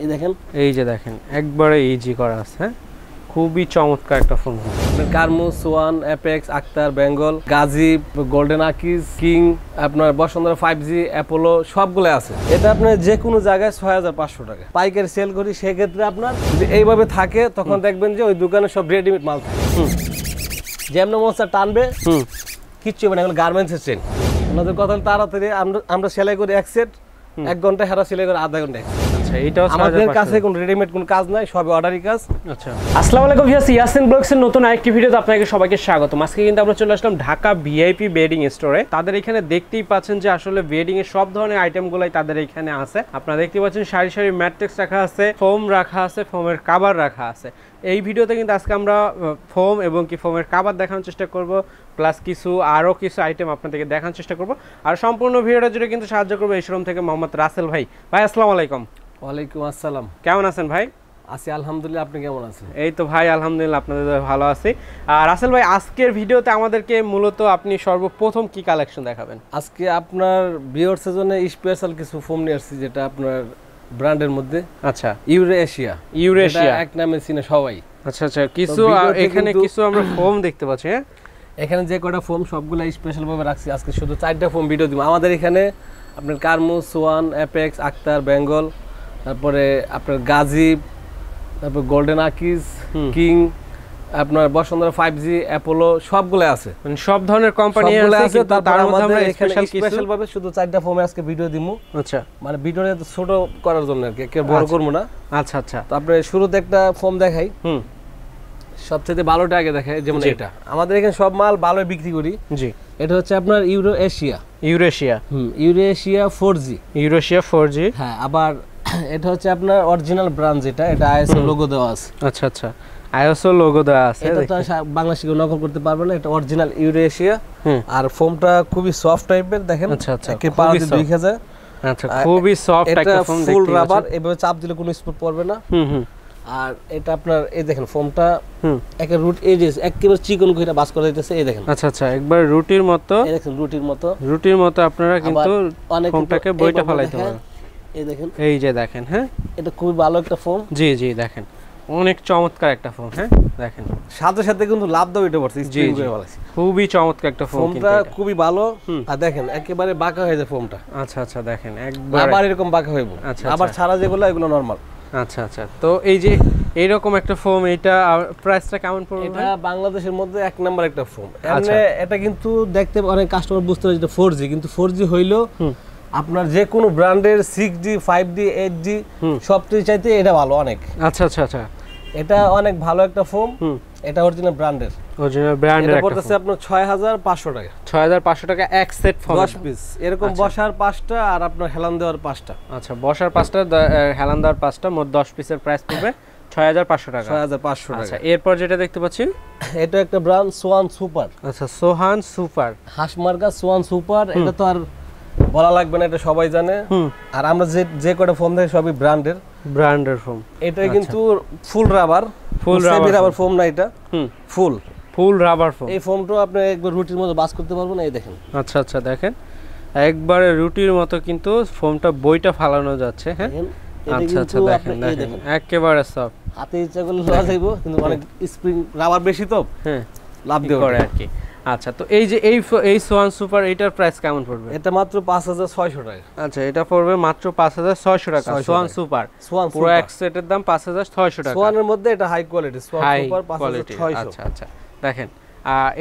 এই দেখেন, এই যে দেখেন একবারে ইজি করা আছে। হ্যাঁ, খুবই চমৎকার একটা ফোন। কার্মো, Swan, Apex, Akhtar, Bengal, Gazi, Golden Akij, King, আপনার বসুন্ধরা 5G, অ্যাপোলো সবগুলো আছে। এটা আপনার যে কোনো জায়গায় 6500 টাকা পাইকারি সেল করি। সেক্ষেত্রে আপনার যদি এইভাবে থাকে তখন দেখবেন যে ওই দোকানে সব রেডিমেড মাল থাকে। যেমন মশা টানবে কিচ্ছু হবে না, এগুলো গার্মেন্টসের চেন। আমাদের কথা তাড়াতাড়ি আমরা সেলাই করি 1 সেট 1 ঘন্টা, হারা সেলাই করে আধা ঘন্টা। আচ্ছা, এটাও আমাদের কাছে কোনো রেডিমেড কোনো কাজ নাই, সব অর্ডারই কাজ। আচ্ছা, আসসালামু আলাইকুম ভিউয়ার্স, ইয়াসিন ব্লগস এর নতুন আরেকটি ভিডিওতে আপনাদের সবাইকে স্বাগতম। আজকে কিন্তু আমরা চলে আসলাম ঢাকা ভিআইপি বেডিং স্টোরে। তাদের এখানে দেখতেই পাচ্ছেন যে আসলে বেডিং এর সব ধরনের আইটেমগুলাই তাদের এখানে আছে। আপনারা দেখতে পাচ্ছেন সারি সারি ম্যাট্রেক্স রাখা আছে, ফোম রাখা আছে, ফোমের কভার রাখা আছে। এই ভিডিওতে কিন্তু আজকে আমরা ফোম এবং কি ফোমের কভার দেখানোর চেষ্টা করব, প্লাস আরও কিছু আইটেম আপনাদেরকে দেখানোর চেষ্টা করব। আর সম্পূর্ণ ভিডিওটা জুড়ে কিন্তু সাহায্য করবো এই শোরুম থেকে মোহাম্মদ রাসেল ভাই। ভাই আসসালামু আলাইকুম। ওয়ালাইকুম আসসালাম। কেমন আছেন ভাই? আছি আলহামদুলিল্লাহ, আপনি কেমন আছেন? এই তো ভাই আলহামদুলিল্লাহ, আপনাদের ভালো আছি। আর রাসেল ভাই, আজকের ভিডিওতে আমাদেরকে মূলত আপনি সর্বপ্রথম কি কালেকশন দেখাবেন? আজকে আপনার ভিউয়ার্সের জন্য স্পেশাল কিছু ফোম নিয়ে আসছি, যেটা আপনার ব্র্যান্ডের মধ্যে। আচ্ছা, ইউরেশিয়া এক নামে চিনে সবাই। আচ্ছা আচ্ছা, কিছু এখানে কিছু আমরা ফোম দেখতে পাচ্ছি। হ্যাঁ, এখানে যে কয়টা ফোম সবগুলো স্পেশাল ভাবে রাখছি। আজকে শুধু 4টা ফোম ভিডিও দিব। আমাদের এখানে আপনার কার্মো, সোয়ান, অ্যাপেক্স, আক্তার, বেঙ্গল, তারপরে আপনার গাজী, তারপর গোল্ডেন আকিজ, কিং, আপনার বসুন্ধরা 5G, অ্যাপোলো সবগুলো আছে। মানে সব ধরনের কোম্পানি আছে। তার মধ্যে আমরা স্পেশাল ভাবে শুধু 4টা ফোমে আজকে ভিডিও দিমু। আচ্ছা, মানে ভিডিওটা ছোট করার জন্য আর কি, কে বড় করব না। আচ্ছা আচ্ছা, তো আপনি শুরুতে একটা ফোম দেখাই। সবচেয়ে ভালোটা আগে দেখাই, যেমন এটা আমাদের এখানে সব মাল ভালো বিক্রি করি। জি, এটা হচ্ছে আপনার ইউরেশিয়া 4G। হ্যাঁ, আবার এটা হচ্ছে আপনার অরিজিনাল ব্র্যান্ড, যেটা এটা আইএসও লোগো দেওয়া আছে। আচ্ছা আচ্ছা, আইএসও লোগো দেওয়া আছে। এটা তো বাংলাদেশে কেউ নকল করতে পারবে না, এটা অরিজিনাল ইউরেশিয়া। আর ফোমটা খুবই সফট টাইপের, দেখেন। আচ্ছা আচ্ছা, একে পাড়া দিয়ে 2000। আচ্ছা, খুবই সফট একটা ফোম, দেখতে ফুল রাবার, এভাবে চাপ দিলে কোনো স্পট পড়বে না। আর এটা আপনার এই দেখেন ফোমটা একটা রুট এজেস একেবারে চিকন কইরা বাস করা যাইতেছে। এই দেখেন, আচ্ছা আচ্ছা, একবার রুটির মতো। এই দেখেন রুটির মতো আপনারা কিন্তু ফোমটাকে বইটা ফলাইতে পারেন। এই দেখেন, এই যে দেখেন। হ্যাঁ, এটা খুবই ভালো একটা ফোম। জি জি, দেখেন অনেক চমৎকার একটা ফোম। হ্যাঁ, দেখেন সাথে সাথে কিন্তু লাভ দাও এটা পড়ছে। জি জি, খুবই চমৎকার একটা ফোম, ফোমটা খুবই ভালো। আর দেখেন একেবারে বাঁকা হয়ে যায় ফোমটা। আচ্ছা আচ্ছা, দেখেন একবার আবার এরকম বাঁকা হইব। আচ্ছা, আবার ছাড়া যেগুলো এগুলো নরমাল। আচ্ছা আচ্ছা, তো এই যে এইরকম একটা ফোম, এটা প্রাইসটা কেমন পড়বে? এটা বাংলাদেশের মধ্যে এক নাম্বার একটা ফোম। এমনি এটা কিন্তু দেখতে অনেক কাস্টমার বুঝতে পারে যেটা 4G, কিন্তু 4G হইলো আপনার যে কোনো ব্র্যান্ডের 6G, 5D, 8G সবচেয়ে চাইতে এটা ভালো অনেক। আচ্ছা আচ্ছা আচ্ছা, এটা অনেক ভালো একটা ফোম। এটা অরিজিনাল ব্র্যান্ডের এটা পড়তেছে আপনার 6500 টাকা। 6500 টাকা এক সেট ফোম, 10 পিস এরকম। বসার 5টা আর আপনার হেলান দেওয়ার 5টা। আচ্ছা, বসার 5টা, হেলান দেওয়ার 5টা, মোট 10 পিসের প্রাইস পড়বে 6500 টাকা। 6500 টাকা। আচ্ছা, এরপর যেটা দেখতে পাচ্ছি, এটা একটা ব্র্যান্ড সোয়ান সুপার। আচ্ছা, সোহান সুপার, হাসমার্কা সোয়ান সুপার। এটা তো আর বলা লাগবে না, এটা সবাই জানে। আর আমরা যে কয়টা ফোম দেখি সবই ব্র্যান্ডের ফোম। এটা কিন্তু ফুল রাবার ফোম না, এটা ফুল রাবার ফোম। এই ফোমটা আপনি একবার রুটির মতো বাস করতে পারবেন। এই দেখেন। আচ্ছা আচ্ছা, দেখেন একবারে রুটির মতো কিন্তু ফোমটা বইটা ফালানো যাচ্ছে। হ্যাঁ, আচ্ছা আচ্ছা, দেখেন একেবারে সফট, হাতে ইচ্ছা করলে লওয়া যাইবো, কিন্তু অনেক স্প্রিং রাবার বেশি তো লাভ দিয়ে করে আর কি। আচ্ছা, তো এই যে এই সোয়ান সুপার, এটার প্রাইস কেমন পড়বে? এটা মাত্র 5600 টাকা। আচ্ছা, এটা পড়বে মাত্র 5600 টাকা। সোয়ান সুপার পুরো এক সেটের দাম 5600 টাকা। সোয়ানের মধ্যে এটা হাই কোয়ালিটি সোয়ান সুপার 5600। আচ্ছা আচ্ছা, দেখেন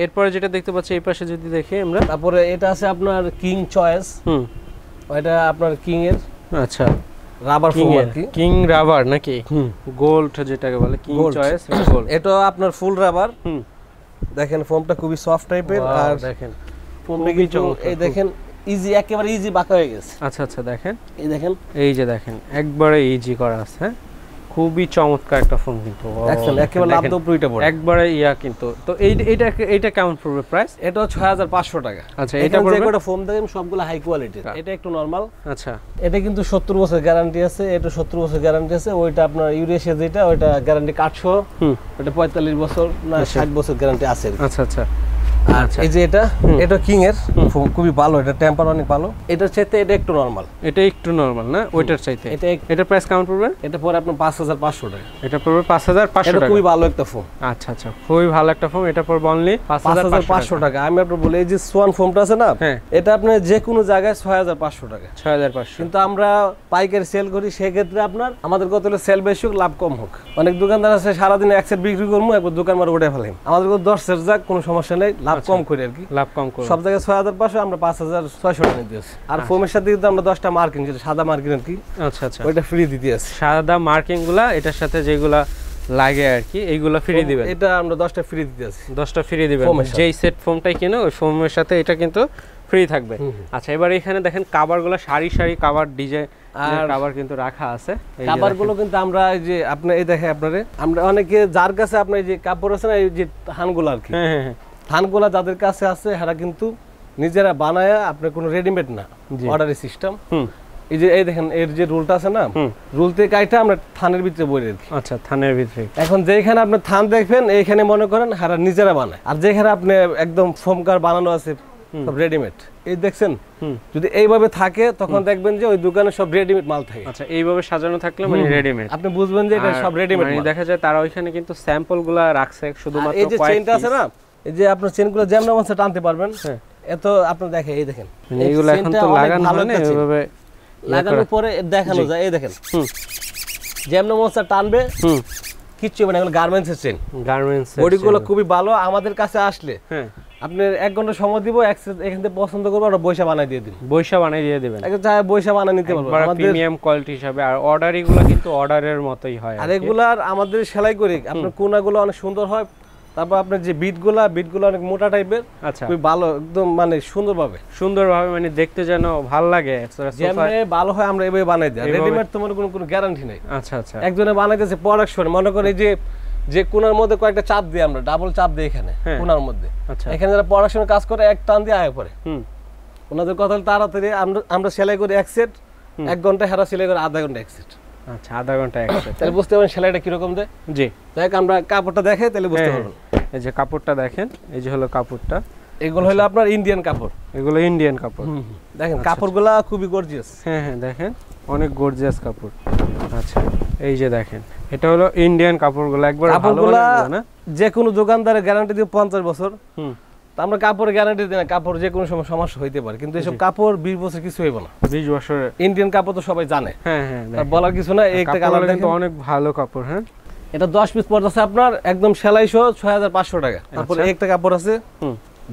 এরপরে যেটা দেখতে পাচ্ছি এই পাশে যদি দেখি আমরা, তারপরে এটা আছে আপনার কিং চয়েস। এটা আপনার কিং এর আচ্ছা রাবার ফোম আর কি, কিং রাবার নাকি গোল্ড যেটাকে বলে কিং চয়েস গোল্ড। এটা আপনার ফুল রাবার। দেখেন ফোমটা খুবই সফট টাইপের। আর দেখেন ফোমটা কিন্তু এই দেখেন ইজি, একেবারে ইজি বাঁকা হয়ে গেছে। আচ্ছা আচ্ছা, দেখেন এই দেখেন, এই যে দেখেন একবারে ইজি করা আছে। হ্যাঁ, খুবই চমৎকার একটা ফোন কিন্তু একেবারে লাভ দাও পুরোটা পড়ে একবারে কিন্তু। তো এইটা কেমন পড়বে প্রাইস? এটা 6500 টাকা। আচ্ছা, এটা পড়বে যে কোটা ফোম দেখেন সবগুলো হাই কোয়ালিটির। এটা একটু নরমাল। আচ্ছা, এটা কিন্তু 70 বছর গ্যারান্টি আছে, এটা 70 বছর গ্যারান্টি আছে। ওইটা আপনার ইউরেশিয়া যেটা, ওইটা গ্যারান্টি 800, এটা 45 বছর না 60 বছর গ্যারান্টি আছে। আচ্ছা আচ্ছা, আচ্ছা এই যে এটা কিং এর খুবই ভালো, এটা টেম্পার অনেক ভালো। এটার চাইতে এটা একটু নরমাল, এটা একটু নরমাল না ওইটার চাইতে। এটা প্রাইস কেমন পড়বে? এটা পরে আপনার 5500 টাকা। এটা পড়বে 5500 টাকা। খুবই ভালো একটা ফোম। আচ্ছা আচ্ছা, খুবই ভালো একটা ফোম। এটা পড়বে অনলি 5500 টাকা। আমি আপনাকে বলি এই যে সোয়ান ফোমটা আছে না, এটা আপনি যে কোনো জায়গায় 6500 টাকা। 6500। কিন্তু আমরা পাইকারি সেল করি, সেই ক্ষেত্রে আপনার আমাদের কত হলো সেল বেশি হোক লাভ কম হোক। অনেক দোকানদার আছে সারাদিন এক সেট বিক্রি করবো, একবার দোকান মার উঠে ফেলেন। আমাদের 10 সেট যাক কোনো সমস্যা নেই, লাভ কম করি আর কি। লাভ কম করি। সব জায়গায় 6500, আমরা 5600 টাকা দিতেছি। আর ফোমের সাথে কিন্তু আমরা 10টা মার্কিং, যেটা সাদা মার্কিং আর কি, আচ্ছা আচ্ছা, ওইটা ফ্রি দিতে আছে। সাদা মার্কিং গুলা এটার সাথে যেগুলা লাগে আর কি, এইগুলা ফ্রি দিবেন। এটা আমরা 10টা ফ্রি দিতে আছে। 10টা ফ্রি দিবেন, যেই সেট ফোমটাই কিনো ওই ফোমের সাথে এটা কিন্তু ফ্রি থাকবে। আচ্ছা এবার এখানে দেখেন কাভারগুলো সারি সারি কাভার ডিজাইন আর কাভার কিন্তু রাখা আছে। এই কাভারগুলো কিন্তু আমরা এই যে আপনি এই দেখে আপনারে আমরা অনেকে যার কাছে আপনার এই যে কাপড় আছে না, এই যে থানগুলো আর কি, হ্যাঁ থানগুলো যাদের কাছে আছে এরা কিন্তু নিজেরা বানায়, আপনার কোনো রেডিমেড না, অর্ডারের সিস্টেম। এই যে এই দেখেন এর যে রুলটা আছে না, রুল থেকে কাইটা আমরা থানের ভিতরে বই রাখি। আচ্ছা থানের ভিতরে। এখন যেখানে আপনি থান দেখবেন এইখানে মনে করেন এরা নিজেরা বানায়, আর যেখানে আপনি একদম ফোম কার বানানো আছে সব রেডিমেড, এই দেখছেন যদি এইভাবে থাকে তখন দেখবেন যে ওই দোকানে সব রেডিমেড মাল থাকে। আচ্ছা এইভাবে সাজানো থাকলে মানে রেডিমেড, আপনি বুঝবেন যে এটা সব রেডিমেড মানে দেখা যায় তারা ওইখানে কিন্তু স্যাম্পলগুলো রাখছে শুধুমাত্র। এই যে চেইনটা আছে না, এই যে আপনার চেইনগুলো যেমন মনে টানতে পারবেন, এত আপনি দেখেন এই দেখেন এইগুলো এখন তো লাগানো হয় না, এইভাবে লাগানোর পরে দেখানো যায়। এই দেখেন যেমন মনে টানবে কিচ্ছু হবে না, এগুলো গার্মেন্টসের চেইন, গার্মেন্টস বডিগুলো খুবই ভালো। আমাদের কাছে আসলে আপনি 1 ঘন্টা সময় দিব, এখান থেকে পছন্দ করবো আর বৈশা বানাই দিয়ে দিন। বৈশা বানাই দিয়ে দিবেন, চাই বৈশা বানাই নিতে পারবো আমাদের প্রিমিয়াম কোয়ালিটি হিসাবে। আর অর্ডার এগুলো কিন্তু অর্ডারের মতোই হয়, আর এগুলার আমাদের সেলাই করি আপনার কোনাগুলো অনেক সুন্দর হয়। তারপর আপনার যে বিটগুলো অনেক মোটা টাইপের, আচ্ছা খুব ভালো একদম মানে সুন্দরভাবে মানে দেখতে যেন ভালো লাগে, যেমন ভালো হয় আমরা এভাবে বানাই দিই। রেডিমেড তোমার কোনো গ্যারান্টি নাই। আচ্ছা আচ্ছা, একজনে বানাইতেছে প্রোডাকশন, মনে করে যে কোনার মধ্যে কয়েকটা চাপ দিই, আমরা ডাবল চাপ দিই এখানে কোনার মধ্যে। এখানে যারা প্রোডাকশনের কাজ করে এক টান দিয়ে আয় পরে, ওনাদের কথা তাড়াতাড়ি আমরা সেলাই করি 1 সেট 1 ঘন্টা, হেরা সেলাই করে আধা ঘন্টা 1 সেট। আচ্ছা আধা ঘন্টা 1 সেট, তাহলে বুঝতে পারবেন সেলাইটা কিরকম দেয়। জি দেখ আমরা কাপড়টা দেখে তাহলে বুঝতে পারবেন। এই যে কাপড়টা দেখেন, এই যে হলো কাপড়টা, এগুলো হলো আপনার ইন্ডিয়ান কাপড়, এগুলো ইন্ডিয়ান কাপড়। দেখেন কাপড়গুলা খুবই গর্জিয়াস। হ্যাঁ হ্যাঁ দেখেন অনেক গর্জিয়াস কাপড়। আচ্ছা এই যে দেখেন এটা হলো ইন্ডিয়ান কাপড়গুলো, একবার ভালো না, যে কোনো দোকানদারের গ্যারান্টি দিয়ে 50 বছর। আমরা কাপড়ের গ্যারান্টি দিই না, কাপড় যে কোনো সময় সমস্যা হইতে পারে, কিন্তু এসব কাপড় 20 বছর কিছু হইব না। 20 বছরের ইন্ডিয়ান কাপড় তো সবাই জানে। হ্যাঁ হ্যাঁ বলার কিছু না, একটা কালার কিন্তু অনেক ভালো কাপড়। হ্যাঁ এটা 10 পিস পড়তেছে আপনার একদম সেলাই সহ 6500 টাকা। তারপর একটা কাপড় আছে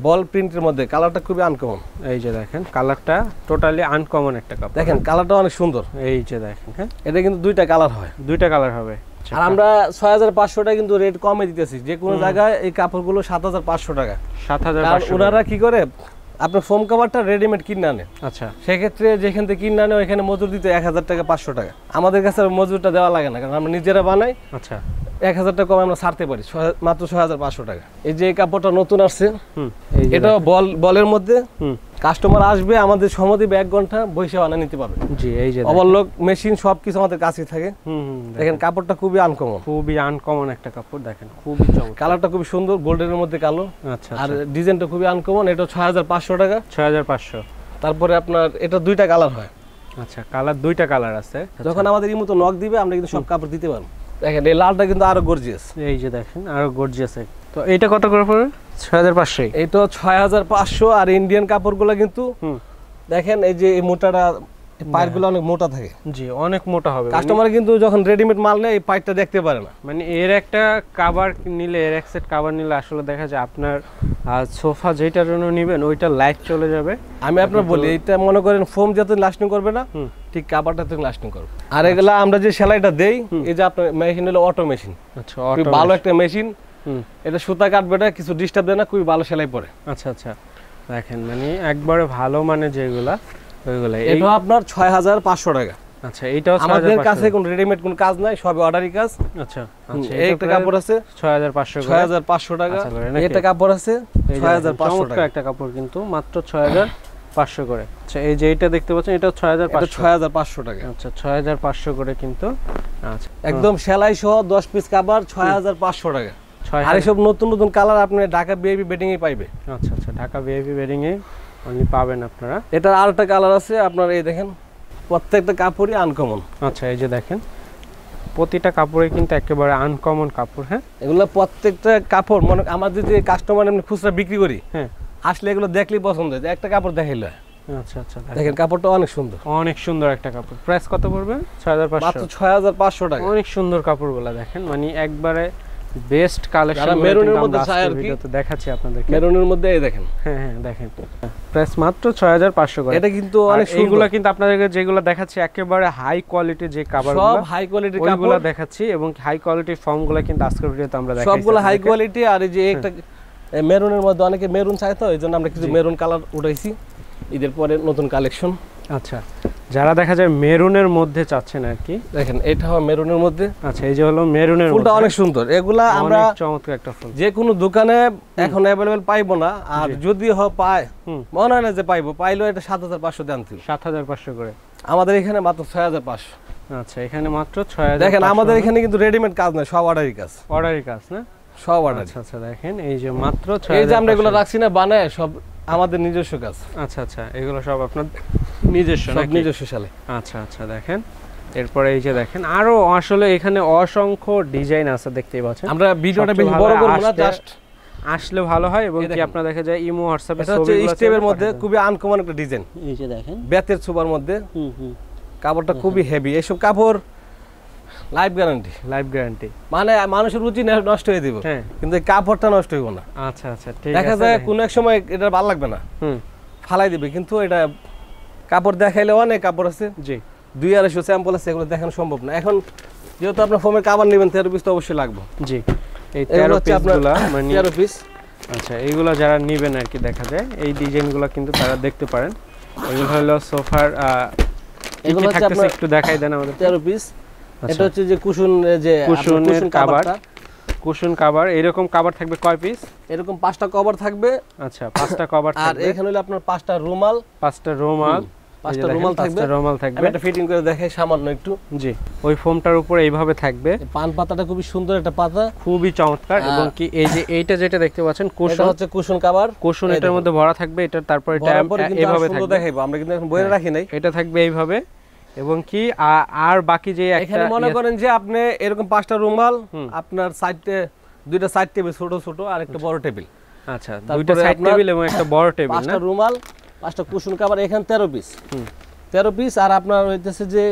বল প্রিন্টের মধ্যে, কালারটা খুবই আনকমন। এই যে দেখেন কালারটা টোটালি আনকমন একটা কাপড়, দেখেন কালারটা অনেক সুন্দর। এই যে দেখেন, হ্যাঁ এটা কিন্তু 2টা কালার হয়, 2টা কালার হবে। আর আমরা 6500 টাকা কিন্তু রেট কমে দিতেছি, যে কোনো জায়গায় এই কাপড়গুলো 7500 টাকা। 7500। ওনারা কি করে আপনার ফোম কাভারটা রেডিমেড কিনে আনে। আচ্ছা সেক্ষেত্রে যেখান থেকে কিনে আনে ওইখানে মজুর দিতে 1000 টাকা 500 টাকা। আমাদের কাছে মজুরটা দেওয়া লাগে না, কারণ আমরা নিজেরা বানাই। আচ্ছা 1000 টাকা কম আমরা ছাড়তে পারি, মাত্র 6500 টাকা। এই যে কাপড়টা নতুন আসছে, এটা বলের মধ্যে কাস্টমার আসবে আমাদের সময় দিবে 1 ঘন্টা, বসে বানিয়ে নিতে পারবে। জি এই যে ওভারলক মেশিন সবকিছু আমাদের কাছে থাকে। দেখেন কাপড়টা খুবই আনকমন একটা কাপড়, দেখেন খুবই চমৎকার, কালারটা খুবই সুন্দর, গোল্ডেনের মধ্যে কালো। আচ্ছা আর ডিজাইনটা খুবই আনকমন। এটা 6500 টাকা। 6500। তারপরে আপনার এটা 2টা কালার হয়। আচ্ছা কালার 2টা কালার আছে। যখন আমাদের এই মতো নক দিবে আমরা কিন্তু সব কাপড় দিতে পারবো। দেখেন এই লালটা কিন্তু আরো গর্জিয়াস, এই যে দেখেন আরো গর্জিয়াস। তো এইটা কত করে পড়বে? 6500। এটা 6500। আর ইন্ডিয়ান কাপড়গুলো কিন্তু দেখেন এই যে এই মোটাটা পাইরগুলো অনেক মোটা থাকে। জি অনেক মোটা হবে, কাস্টমার কিন্তু যখন রেডিমেড মাল নেয় এই পাইরটা দেখতে পারে না। মানে এর একটা কভার নিলে, এর এক সেট কভার নিলে আসলে দেখা যায় আপনার সোফা যেটার জন্য নেবেন ওইটা লাইট চলে যাবে। আমি আপনার বলি এটা মনে করেন ফোম যত লাস্টিং করবে না, ঠিক কাভারটা তো লাস্টিং করবে। আর এগুলা আমরা যে সেলাইটা দেই, এই যে আপনার মেশিন হলো অটো মেশিন। আচ্ছা অটো ভালো একটা মেশিন, এটা সুতা কাটবে না, কিছু ডিস্টার্ব দেয় না, খুবই ভালো সেলাই পড়ে। আচ্ছা আচ্ছা দেখেন মানে একবারে ভালো মানে যেগুলা ওইগুলা। এটা আপনার 6500 টাকা। আচ্ছা এইটাও আমাদের কাছে কোনো রেডিমেড কোনো কাজ নাই, সবই অর্ডারই কাজ। আচ্ছা আচ্ছা এই একটা কাপড় আছে 6500 টাকা। এটা কাপড় আছে 6500 টাকা। একটা কাপড় কিন্তু মাত্র 6500 করে। আচ্ছা এই যে এটা দেখতে পাচ্ছেন এটা 6500 টাকা। আচ্ছা 6500 করে কিন্তু। আচ্ছা একদম সেলাই সহ 10 পিস কাপড় 6500 টাকা। আর এসব নতুন নতুন কালার আপনি ঢাকা ভিআইপি বেডিং এ পাইবে। আচ্ছা আচ্ছা, Dhaka VIP bedding A only পাবেন আপনারা। এটা আরেকটা কালার আছে আপনার, এই দেখেন প্রত্যেকটা কাপড়ই আনকমন। আচ্ছা, এই যে দেখেন প্রতিটা কাপড়ে কিন্তু একেবারে আনকমন কাপড়। হ্যাঁ, এগুলো প্রত্যেকটা কাপড় মনে আমার যদি কাস্টমার এমনি খুচরা বিক্রি করি, হ্যাঁ আসলে এগুলো দেখলেই পছন্দ হয়, একটা কাপড় দেখাইলো। আচ্ছা আচ্ছা, দেখেন কাপড়টা অনেক সুন্দর, অনেক সুন্দর একটা কাপড়। প্রাইস কত পড়বে? 6500, মাত্র 6500 টাকা। অনেক সুন্দর কাপড়গুলো দেখেন, মানে একবারে বেস্ট কালেকশন। মেরুনের মধ্যে চাই আর কি, ভিডিওতে দেখাচ্ছি আপনাদেরকে। মেরুনের মধ্যে এই দেখেন, হ্যাঁ হ্যাঁ দেখেন প্রাইস মাত্র 6500 করে। এটা কিন্তু অনেক সুন্দর। এইগুলা কিন্তু আপনাদেরকে যেগুলো দেখাচ্ছি একেবারে হাই কোয়ালিটি যে কাপড়গুলো, সব হাই কোয়ালিটির কাপড়গুলো দেখাচ্ছি, এবং হাই কোয়ালিটির ফর্মগুলো কিন্তু আজকের ভিডিওতে আমরা দেখাচ্ছি সবগুলো হাই কোয়ালিটি। আর এই যে একটা মেরুনের মধ্যে অনেকে মেরুন চায়, তো এইজন্য আমরা কিছু মেরুন কালার উঠাইছি ঈদের পরে নতুন কালেকশন। আচ্ছা, যারা দেখা যায় মেরুনের মধ্যে চাচ্ছেন আর কি, দেখেন এটা হবে মেরুনের মধ্যে। আচ্ছা, এই যে হলো মেরুনের ফুলটা অনেক সুন্দর। এগুলা আমরা চমৎকার একটা ফুল, যে কোনো দোকানে এখন अवेलेबल পাইবো না, আর যদি পায় মনে হয় না যে পাইবো, পাইলো এটা 7500 দেন। 7500 করে আমাদের এখানে মাত্র 6500। আচ্ছা, এখানে মাত্র 6500। দেখেন আমাদের এখানে কিন্তু রেডিমেড কাজ না, সব অর্ডারি কাজ। অর্ডারি কাজ না, সব অর্ডার। আচ্ছা আচ্ছা, দেখেন এই যে মাত্র 6500। এই যে আমরা এগুলো রাখছি না বানায়, সব আমাদের নিজস্ব কাজ। আচ্ছা আচ্ছা, এগুলো সব আপনার নিজস্ব, সব নিজস্ব সালে। আচ্ছা আচ্ছা, দেখেন এরপরে এই যে দেখেন আরো আসলে এখানে অসংখ্য ডিজাইন আছে, দেখতেই পাচ্ছেন। আমরা ভিডিওটা বেশি বড় করব না, জাস্ট আসলে ভালো হয়। এবং কি আপনারা দেখা যায় ইমো হোয়াটসঅ্যাপে ছবি স্টেপের মধ্যে খুবই আনকমন একটা ডিজাইন। এই যে দেখেন বেতের সুপার মধ্যে, কাপড়টা খুবই হেভি। এইসব কাপড় লাইফ গ্যারান্টি, লাইফ গ্যারান্টি, মানে মানুষের রুচি নষ্ট হয়ে দিব, কিন্তু এই কাপড়টা নষ্ট হইব না। আচ্ছা আচ্ছা, ঠিক আছে। দেখা যায় কোনো এক সময় এটা ভালো লাগবে না, ফালাই দিবে, কিন্তু এটা কাপড় দেখাইলে অনেক কাপড় আছে। জি, 2-250 স্যাম্পল আছে, এগুলো দেখানো সম্ভব না। এখন যেহেতু আপনার ফোমের কাভার নেবেন 13 পিস তো অবশ্যই লাগবে। জি, এই 13 পিসগুলো মানে 13 পিস। আচ্ছা, এইগুলো যারা নেবেন আর কি, দেখা যায় এই ডিজাইনগুলো কিন্তু তারা দেখতে পারেন। এগুলো হলো সোফার, এগুলো হচ্ছে আপনারা একটু দেখাই দেন আমাদের। 13 পিস। এটা হচ্ছে যে কুশন, যে কুশনের কভার, কুশন কভার। এরকম কভার থাকবে কয় পিস? এরকম 5টা কভার থাকবে। আচ্ছা, 5টা কভার থাকবে। আর এখানে হলো আপনার 5টা রুমাল, 5টা রুমাল, 5টা রুমাল থাকবে। 5টা রুমাল থাকবে। আমি একটা ফিটিং করে দেখাই সামান্য একটু। জি, ওই ফোমটার উপরে এইভাবে থাকবে। পান পাতাটা খুবই সুন্দর একটা পাতা, খুবই চমৎকার। এবং কি এই যে এইটা যেটা দেখতে পাচ্ছেন কুশন, হচ্ছে কুশন কভার। কুশন এটার মধ্যে ভরা থাকবে। এটা তারপরে এটা এইভাবে থাকবে, দেখাইবো আমরা, কিন্তু এখন বইরে রাখি নাই। এটা থাকবে এইভাবে। এবং কি আর বাকি যে এখানে মনে করেন যে আপনি এরকম 5টা রুমাল, আপনার সাইডে 2টা সাইড টেবিল ছোট ছোট আর একটা বড় টেবিল। আচ্ছা, 2টা সাইড টেবিল এবং একটা বড় টেবিল, 5টা রুমাল, 5টা কুশন কভার, এখানে 13 পিস। 13 পিস। আর আপনার হইতেছে যে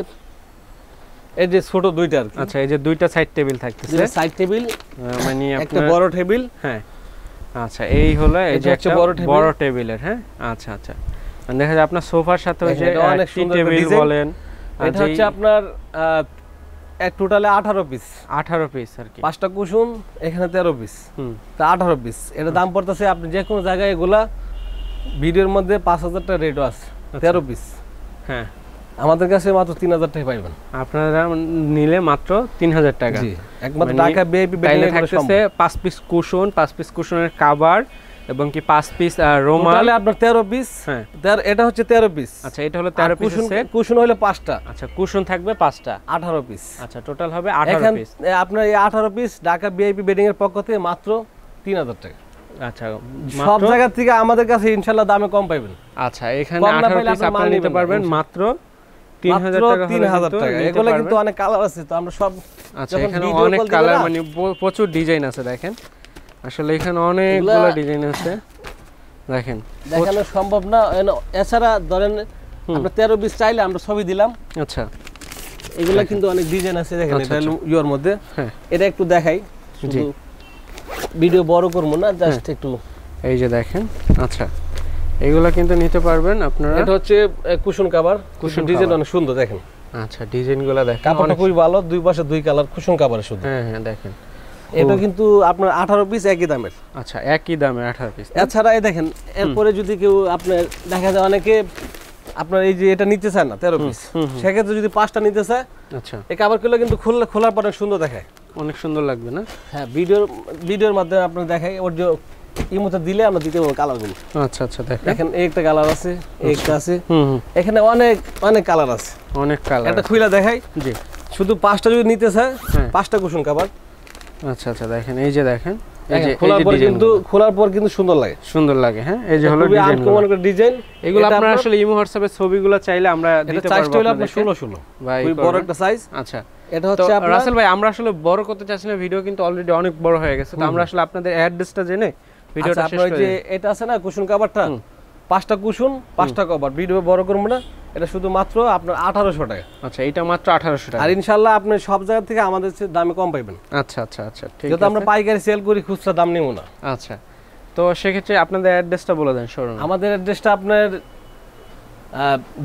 এই যে ছোট 2টা আর কি। আচ্ছা, এই যে 2টা সাইড টেবিল থাকতেছে, সাইড টেবিল মানে একটা বড় টেবিল। হ্যাঁ, আচ্ছা, এই হলো এই যে একটা বড় টেবিলের। হ্যাঁ, আচ্ছা আচ্ছা, দেখা যায় আপনার সোফার সাথে ওই যে অনেক সুন্দর টেবিল বলেন। এটা হচ্ছে আপনার এক টোটালে 18 পিস। 18 পিস আর কি, 5টা কুশন, এখানে 13 পিস, তা 18 পিস। এটা দাম পড়তেছে আপনি যে কোনো জায়গায় এগুলা ভিডিওর মধ্যে 5000 টাকা রেটও আছে। 13 পিস। হ্যাঁ, আমাদের কাছে মাত্র 3000 টাকা পাইবেন। আপনারা নিলে মাত্র 3000 টাকা। জি, একমাত্র ঢাকা ভিআইপি বেডিং এ থাকতেছে 5 পিস কুশন, 5 পিস কুশনের কভার, এবং কি 5 পিস রুমাল। তাহলে আপনার 13 পিস। হ্যাঁ, এটা হচ্ছে 13 পিস। আচ্ছা, এটা হলো 13 পিস সেট। কুশন হলো 5টা। আচ্ছা, কুশন থাকবে 5টা, 18 পিস। আচ্ছা, টোটাল হবে 18 পিস। আপনার এই 18 পিস ঢাকা ভিআইপি বেডিং এর পক্ষ থেকে মাত্র 3000 টাকা। আচ্ছা, সব জায়গা থেকে আমাদের কাছে ইনশাআল্লাহ দামে কম পাবেন। আচ্ছা, এখানে 18 পিস আপনারা নিতে পারবেন মাত্র 3000 টাকা। 3000 টাকা। এগুলা কিন্তু অনেক কালার আছে, তো আমরা সব। আচ্ছা, এখানে অনেক কালার, মানে প্রচুর ডিজাইন আছে। দেখেন আসলে এখানে অনেকগুলো ডিজাইন আছে, দেখেন দেখানো সম্ভব না। এছাড়া ধরেন আমরা 13 পিস চাইলে আমরা ছবি দিলাম। আচ্ছা, এগুলা কিন্তু অনেক ডিজাইন আছে। দেখেন এটা ইওর মধ্যে। হ্যাঁ, এটা একটু দেখাই, শুধু ভিডিও বড় করব না, জাস্ট একটু। এই যে দেখেন। আচ্ছা, এগুলা কিন্তু নিতে পারবেন আপনারা। এটা হচ্ছে কুশন কভার, কুশন ডিজাইন অনেক সুন্দর। দেখেন। আচ্ছা, ডিজাইনগুলো দেখেন, কাপড়টা খুবই ভালো, দুই পাশে দুই কালার কুশন কভার শুধু। হ্যাঁ হ্যাঁ, দেখেন এটা কিন্তু আপনার 18 পিস একই দামের। আচ্ছা, একই দামে 18 পিস। এছাড়া এই দেখেন, এরপরে যদি কেউ আপনার দেখা যায় অনেকে আপনার এই যে এটা নিতে চায় না 13 পিস, সেক্ষেত্রে যদি 5টা নিতে চায়, আচ্ছা, এই কাভারগুলো কিন্তু খোলার পরে সুন্দর দেখায়, অনেক সুন্দর লাগবে না? হ্যাঁ, ভিডিওর মাধ্যমে আপনার দেখাই। ওর যে ইমোতে দিলে আমরা দিতে পারবো কালারগুলো। আচ্ছা আচ্ছা, দেখেন একটা কালার আছে, একটা আছে, এখানে অনেক অনেক কালার আছে, অনেক কালার। এটা খুইলা দেখাই। জি, শুধু 5টা যদি নিতে চায়, 5টা কুশন কভার, আচ্ছা আচ্ছা দেখেন এই যে দেখেন এই যে খোলার পর কিন্তু সুন্দর লাগে হ্যাঁ এই যে হলো ডিজাইন এগুলো আপনারা আসলে ইমো হোয়াটসঅ্যাপে ছবিগুলো চাইলে আমরা দিতে পারবো আপনাদের 16 ভাই খুব বড় একটা সাইজ আচ্ছা এটা হচ্ছে আপনারা রাসেল ভাই আমরা আসলে বড় করতে চাচ্ছি না ভিডিও কিন্তু অলরেডি অনেক বড় হয়ে গেছে তো আমরা আসলে আপনাদের অ্যাড্রেসটা জেনে ভিডিওটা শেষ করে যে এটা আছে না কুশন কভারটা 5টা কুশন 5টা কভার ভিডিও বড় করব না এটা শুধু মাত্র আপনার 1800 টাকা আচ্ছা এটা মাত্র 1800 টাকা আর ইনশাআল্লাহ আপনি সব জায়গা থেকে আমাদের চেয়ে দামে কম পাবেন আচ্ছা আচ্ছা আচ্ছা ঠিক আছে যেটা আমরা পাইকারি সেল করি খুচরা দাম নিব না আচ্ছা তো সেক্ষেত্রে আপনাদের অ্যাড্রেসটা বলে দেন শোরুম আমাদের অ্যাড্রেসটা আপনার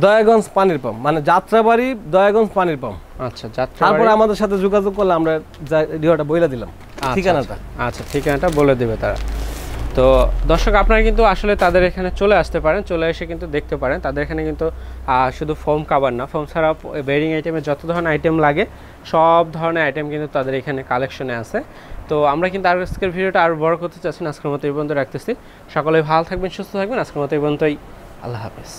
দয়াগঞ্জ পানির পাম্প মানে যাত্রাবাড়ি দয়াগঞ্জ পানির পাম্প আচ্ছা যাত্রাবাড়ি তারপর আমাদের সাথে যোগাযোগ করলে আমরা ভিডিওটা বলে দিলাম ঠিকানাটা আচ্ছা ঠিকানাটা বলে দিবে তারা তো দর্শক আপনারা কিন্তু আসলে তাদের এখানে চলে আসতে পারেন চলে এসে কিন্তু দেখতে পারেন তাদের এখানে কিন্তু শুধু ফোম কাভার না ফোম ছাড়া বেডিং আইটেমের যত ধরনের আইটেম লাগে সব ধরনের আইটেম কিন্তু তাদের এখানে কালেকশনে আছে তো আমরা কিন্তু আজকের ভিডিওটা আরও বড় করতে চাচ্ছি না আজকের মতো এই পর্যন্ত রাখতেছি সকলে ভালো থাকবেন সুস্থ থাকবেন আজকের মতো এই পর্যন্তই আল্লাহ হাফেজ